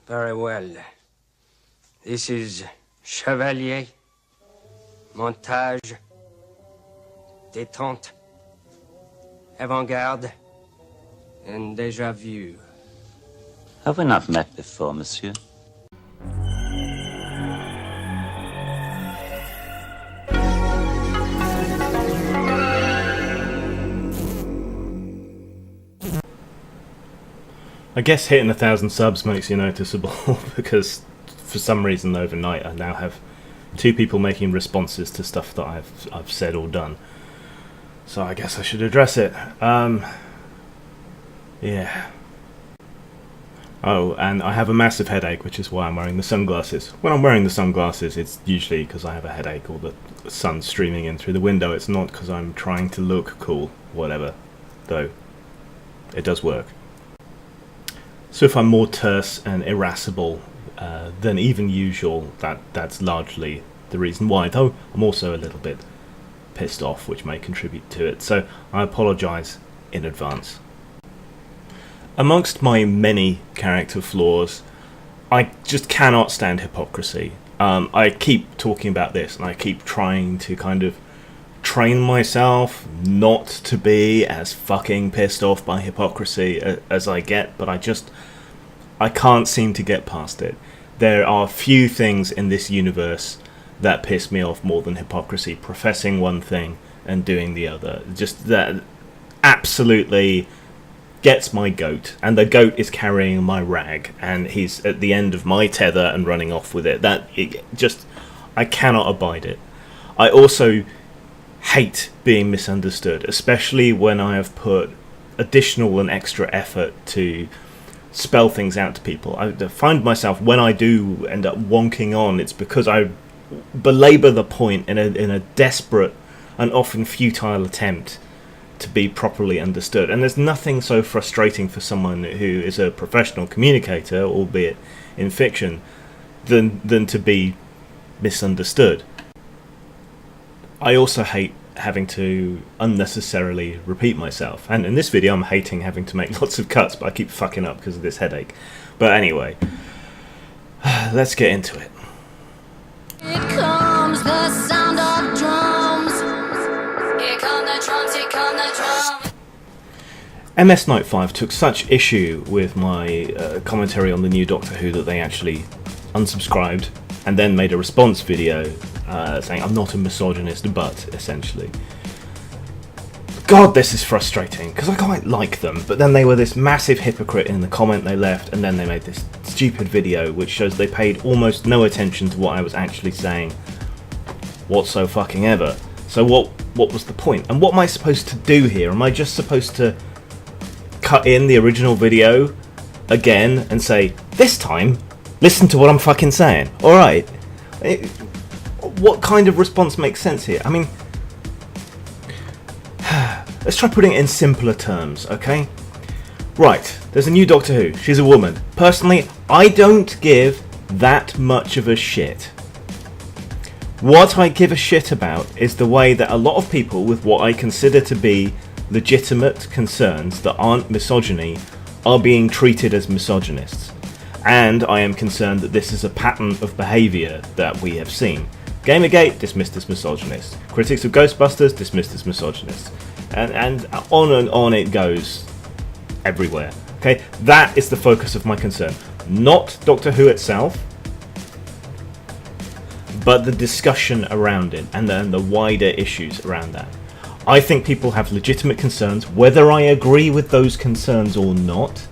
Very well. This is Chevalier, Montage, Détente, Avant-garde, and Déjà Vu. Have we not met before, monsieur? I guess hitting 1,000 subs makes you noticeable because for some reason overnight I now have 2 people making responses to stuff that I've said or done. So I guess I should address it. Yeah. Oh, and I have a massive headache, which is why I'm wearing the sunglasses. When I'm wearing the sunglasses, it's usually because I have a headache or the sun's streaming in through the window. It's not because I'm trying to look cool, whatever. Though, it does work. So if I'm more terse and irascible than even usual, that's largely the reason why. Though I'm also a little bit pissed off, which may contribute to it. So I apologise in advance. Amongst my many character flaws, I just cannot stand hypocrisy. I keep talking about this, and I keep trying to kind of train myself not to be as fucking pissed off by hypocrisy as I get, but I can't seem to get past it. There are few things in this universe that piss me off more than hypocrisy, professing one thing and doing the other. Just that absolutely gets my goat, and the goat is carrying my rag, and he's at the end of my tether and running off with it. I cannot abide it. I also hate being misunderstood, especially when I have put additional and extra effort to spell things out to people. I find myself, when I do end up wonking on, it's because I belabor the point in a desperate and often futile attempt to be properly understood. And there's nothing so frustrating for someone who is a professional communicator, albeit in fiction, than to be misunderstood. I also hate having to unnecessarily repeat myself, and in this video I'm hating having to make lots of cuts, but I keep fucking up because of this headache. But anyway, let's get into it. Here comes the sound of drums. Here come the drums, here come the drums. MSKnight 5 took such issue with my commentary on the new Doctor Who that they actually unsubscribed and then made a response video saying I'm not a misogynist, but essentially. God, this is frustrating, because I quite like them, but then they were this massive hypocrite in the comment they left, and then they made this stupid video which shows they paid almost no attention to what I was actually saying whatso fucking ever. So what was the point? And what am I supposed to do here? Am I just supposed to cut in the original video again and say, this time, listen to what I'm fucking saying? Alright. What kind of response makes sense here? I mean, let's try putting it in simpler terms, okay? Right, there's a new Doctor Who. She's a woman. Personally, I don't give that much of a shit. What I give a shit about is the way that a lot of people with what I consider to be legitimate concerns that aren't misogyny are being treated as misogynists. And I am concerned that this is a pattern of behaviour that we have seen. Gamergate, dismissed as misogynist. Critics of Ghostbusters, dismissed as misogynist. And on it goes everywhere. Okay, that is the focus of my concern. Not Doctor Who itself, but the discussion around it and then the wider issues around that. I think people have legitimate concerns, whether I agree with those concerns or not.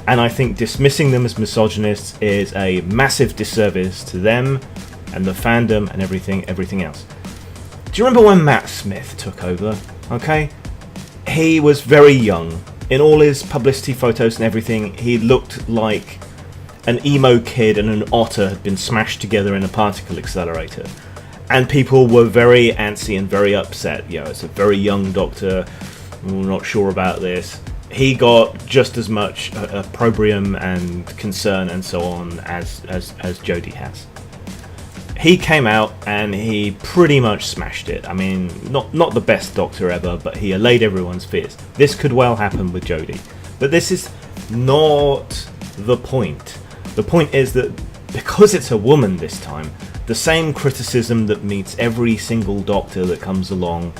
And I think dismissing them as misogynists is a massive disservice to them and the fandom and everything else. Do you remember when Matt Smith took over? Okay? He was very young. In all his publicity photos and everything, he looked like an emo kid and an otter had been smashed together in a particle accelerator. And people were very antsy and very upset. You know, it's a very young Doctor. We're not sure about this. He got just as much opprobrium and concern and so on as Jodie has. He came out and he pretty much smashed it. I mean, not the best Doctor ever, but he allayed everyone's fears. This could well happen with Jodie. But this is not the point. The point is that because it's a woman this time, the same criticism that meets every single Doctor that comes along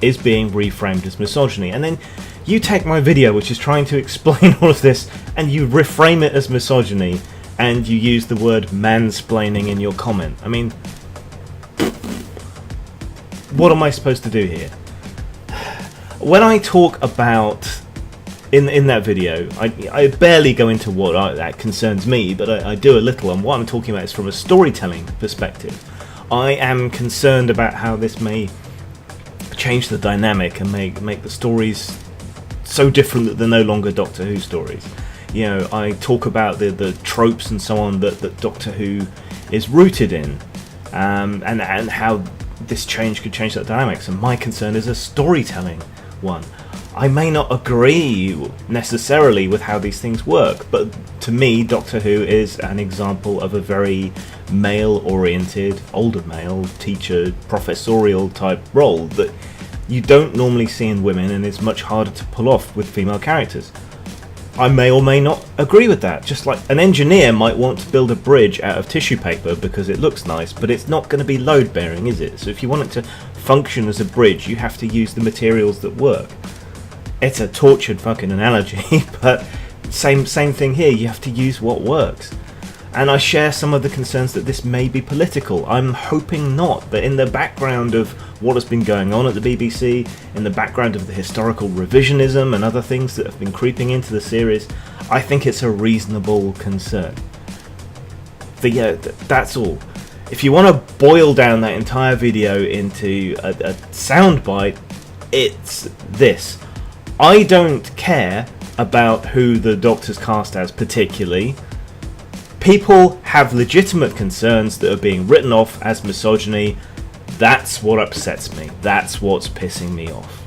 is being reframed as misogyny. And then you take my video, which is trying to explain all of this, and you reframe it as misogyny, and you use the word mansplaining in your comment. I mean, what am I supposed to do here? When I talk about, in that video, I barely go into what that concerns me, but I do a little, and what I'm talking about is from a storytelling perspective. I am concerned about how this may change the dynamic and make the stories so different that they're no longer Doctor Who stories. You know, I talk about the tropes and so on that Doctor Who is rooted in, and how this change could change that dynamics. And my concern is a storytelling one. I may not agree necessarily with how these things work, but to me, Doctor Who is an example of a very male-oriented, older male, teacher, professorial type role that you don't normally see in women, and is much harder to pull off with female characters. I may or may not agree with that, just like an engineer might want to build a bridge out of tissue paper because it looks nice, but it's not going to be load-bearing, is it? So if you want it to function as a bridge, you have to use the materials that work. It's a tortured fucking analogy, but same thing here, you have to use what works. And I share some of the concerns that this may be political. I'm hoping not, but in the background of what has been going on at the BBC, in the background of the historical revisionism and other things that have been creeping into the series, I think it's a reasonable concern. But yeah, that's all. If you want to boil down that entire video into a soundbite, it's this. I don't care about who the Doctor's cast as particularly. People have legitimate concerns that are being written off as misogyny. That's what upsets me. That's what's pissing me off.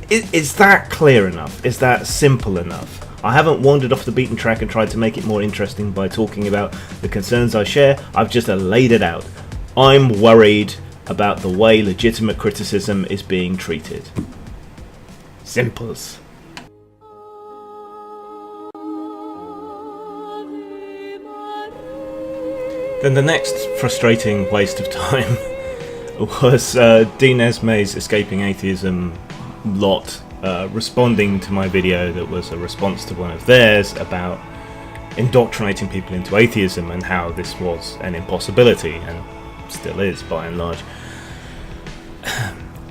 Is that clear enough? Is that simple enough? I haven't wandered off the beaten track and tried to make it more interesting by talking about the concerns I share. I've just laid it out. I'm worried about the way legitimate criticism is being treated. Simples. Then the next frustrating waste of time was Dean Esme's Escaping Atheism lot responding to my video that was a response to one of theirs about indoctrinating people into atheism and how this was an impossibility, and still is by and large.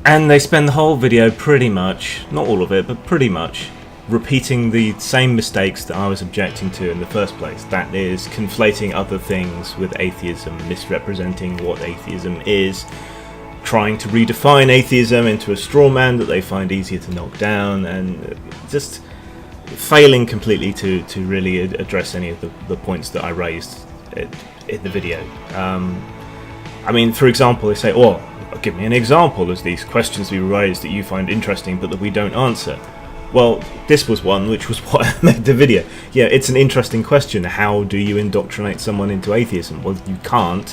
And they spend the whole video pretty much, not all of it, but pretty much, repeating the same mistakes that I was objecting to in the first place. That is, conflating other things with atheism, misrepresenting what atheism is, trying to redefine atheism into a straw man that they find easier to knock down, and just failing completely to really address any of the points that I raised in the video. I mean, for example, they say, oh, give me an example of these questions we raised that you find interesting but that we don't answer. Well, this was one, which was what I made the video. Yeah, it's an interesting question. How do you indoctrinate someone into atheism? Well, you can't.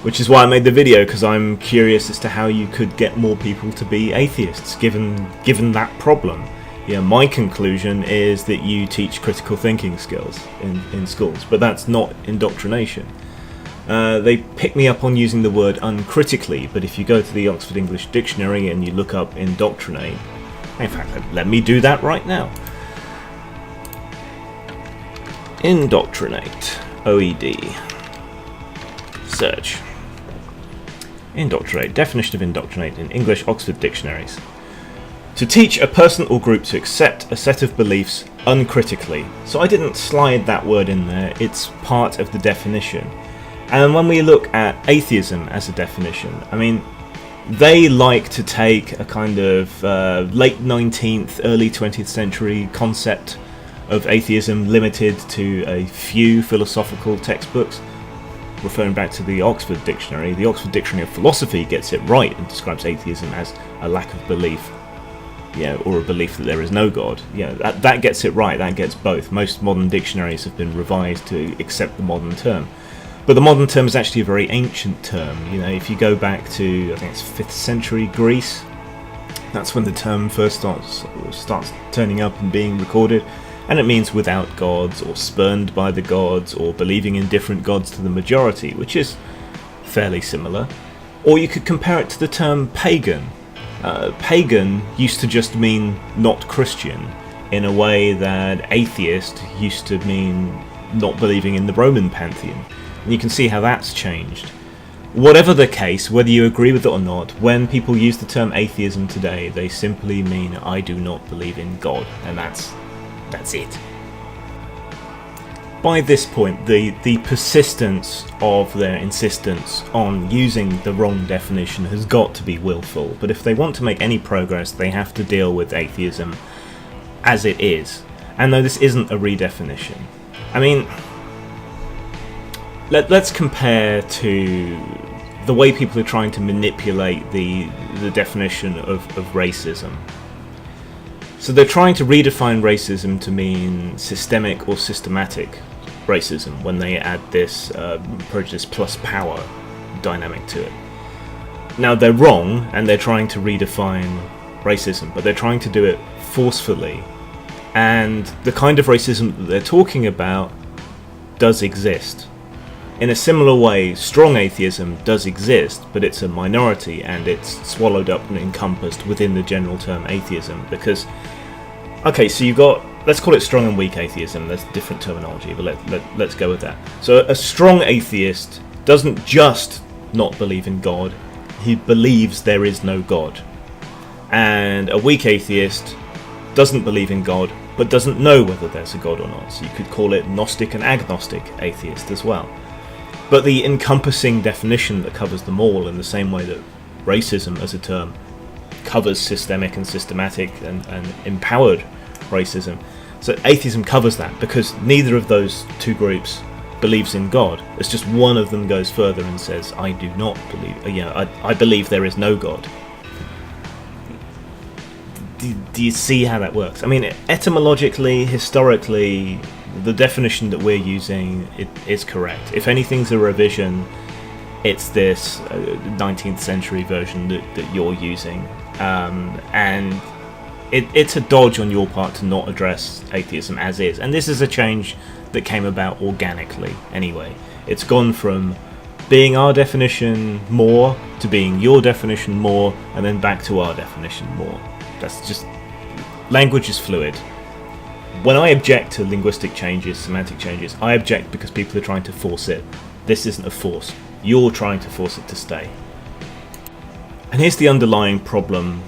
Which is why I made the video, because I'm curious as to how you could get more people to be atheists, given that problem. Yeah, my conclusion is that you teach critical thinking skills in schools, but that's not indoctrination. They pick me up on using the word uncritically, but if you go to the Oxford English Dictionary and you look up indoctrinate, in fact, let me do that right now. Indoctrinate. OED. Search. Indoctrinate. Definition of indoctrinate in English Oxford dictionaries. To teach a person or group to accept a set of beliefs uncritically. So I didn't slide that word in there, it's part of the definition. And when we look at atheism as a definition, I mean, they like to take a kind of late 19th, early 20th century concept of atheism limited to a few philosophical textbooks. Referring back to the Oxford Dictionary, the Oxford Dictionary of Philosophy gets it right and describes atheism as a lack of belief, or a belief that there is no God. That gets it right, that gets both. Most modern dictionaries have been revised to accept the modern term. But the modern term is actually a very ancient term. If you go back to, I think it's 5th century Greece, that's when the term first starts turning up and being recorded. And it means without gods, or spurned by the gods, or believing in different gods to the majority, which is fairly similar. Or you could compare it to the term pagan. Pagan used to just mean not Christian, in a way that atheist used to mean not believing in the Roman pantheon. And you can see how that's changed. Whatever the case, whether you agree with it or not, when people use the term atheism today, they simply mean I do not believe in God, and that's it. By this point, the persistence of their insistence on using the wrong definition has got to be willful, but if they want to make any progress, they have to deal with atheism as it is. And though this isn't a redefinition, I mean, let's compare to the way people are trying to manipulate the definition of racism. So they're trying to redefine racism to mean systemic or systematic racism when they add this prejudice plus power dynamic to it. Now they're wrong, and they're trying to redefine racism, but they're trying to do it forcefully. And the kind of racism that they're talking about does exist. In a similar way, strong atheism does exist, but it's a minority, and it's swallowed up and encompassed within the general term atheism. Because, okay, so you've got, let's call it strong and weak atheism. That's different terminology, but let's go with that. So a strong atheist doesn't just not believe in God, he believes there is no God. And a weak atheist doesn't believe in God, but doesn't know whether there's a God or not. So you could call it Gnostic and agnostic atheist as well. But the encompassing definition that covers them all, in the same way that racism as a term covers systemic and systematic and empowered racism. So atheism covers that, because neither of those two groups believes in God. It's just one of them goes further and says, I do not believe, I believe there is no God. Do you see how that works? I mean, etymologically, historically, the definition that we're using is correct. If anything's a revision, it's this 19th century version that you're using. And it's a dodge on your part to not address atheism as is. And this is a change that came about organically anyway. It's gone from being our definition more to being your definition more, and then back to our definition more. That's just, language is fluid. When I object to linguistic changes, semantic changes, I object because people are trying to force it. This isn't a force. You're trying to force it to stay. And here's the underlying problem,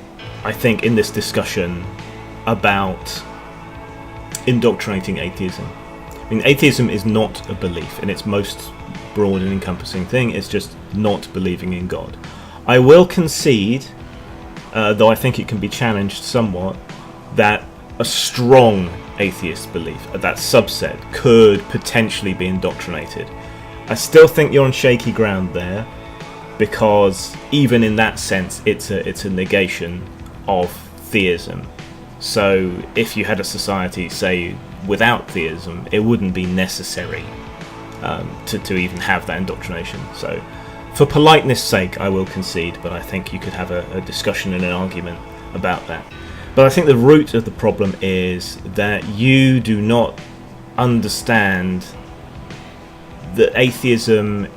I think, in this discussion about indoctrinating atheism. I mean, atheism is not a belief in its most broad and encompassing thing. It's just not believing in God. I will concede, though I think it can be challenged somewhat, that a strong atheist belief, that subset, could potentially be indoctrinated. I still think you're on shaky ground there, because even in that sense, it's a negation of theism. So if you had a society, say, without theism, it wouldn't be necessary to even have that indoctrination. So for politeness sake, I will concede, but I think you could have a discussion and an argument about that. But I think the root of the problem is that you do not understand that atheism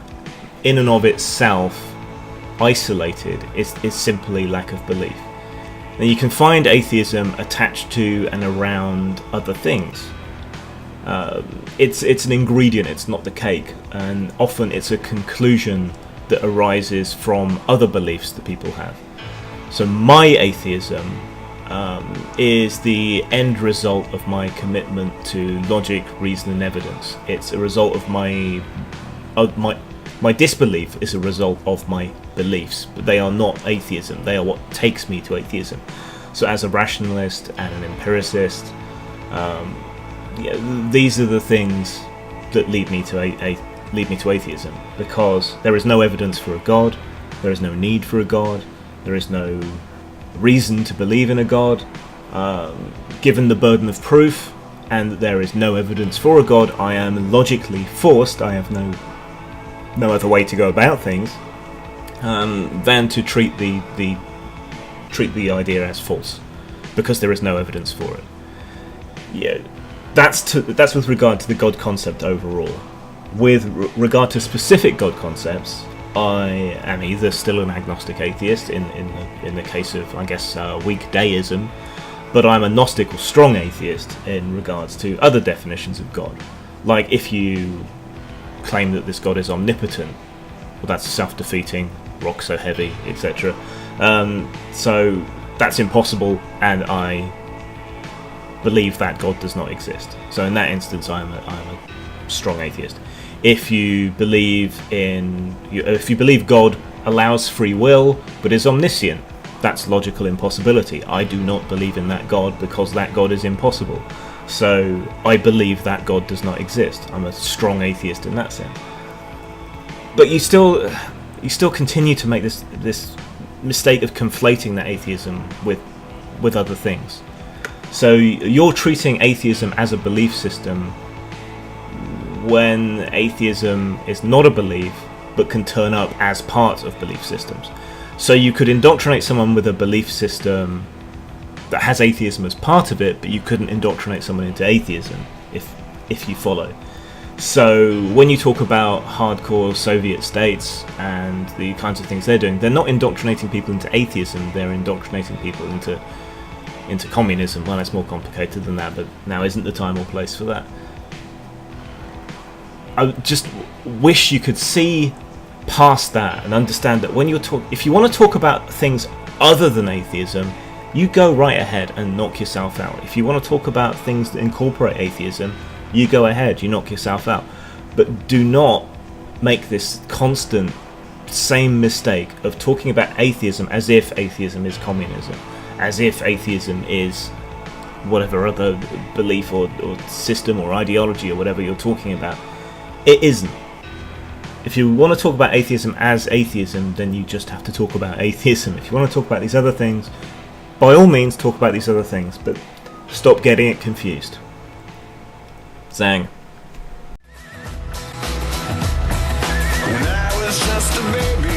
in and of itself, isolated, is simply lack of belief. Now you can find atheism attached to and around other things. It's an ingredient, it's not the cake, and often it's a conclusion that arises from other beliefs that people have. So my atheism is the end result of my commitment to logic, reason and evidence. It's a result of my disbelief is a result of my beliefs, but they are not atheism. They are what takes me to atheism. So as a rationalist and an empiricist, these are the things that lead me to atheism, because there is no evidence for a God, there is no need for a God, there is no reason to believe in a God. Given the burden of proof, and there is no evidence for a God, I am logically forced, I have no other way to go about things, than to treat the idea as false, because there is no evidence for it. Yeah, that's with regard to the God concept overall. With regard to specific God concepts, I am either still an agnostic atheist in the case of, I guess, weak deism, but I'm a Gnostic or strong atheist in regards to other definitions of God. Like, if you claim that this God is omnipotent, well, that's self-defeating, rock so heavy, etc. So that's impossible, and I believe that God does not exist. So in that instance, I'm a strong atheist. If you believe God allows free will but is omniscient, that's logical impossibility. I do not believe in that God because that God is impossible. So I believe that God does not exist. I'm a strong atheist in that sense. But you still continue to make this mistake of conflating that atheism with other things. So you're treating atheism as a belief system when atheism is not a belief but can turn up as part of belief systems. So you could indoctrinate someone with a belief system that has atheism as part of it, but you couldn't indoctrinate someone into atheism, if you follow. So when you talk about hardcore Soviet states and the kinds of things they're doing, they're not indoctrinating people into atheism, they're indoctrinating people into communism. Well, it's more complicated than that, but now isn't the time or place for that. I just wish you could see past that and understand that when if you want to talk about things other than atheism, you go right ahead and knock yourself out. If you want to talk about things that incorporate atheism, you go ahead, you knock yourself out. But do not make this constant same mistake of talking about atheism as if atheism is communism, as if atheism is whatever other belief or system or ideology or whatever you're talking about. It isn't. If you want to talk about atheism as atheism, then you just have to talk about atheism. If you want to talk about these other things, by all means talk about these other things, but stop getting it confused. Zang. When I was just a baby,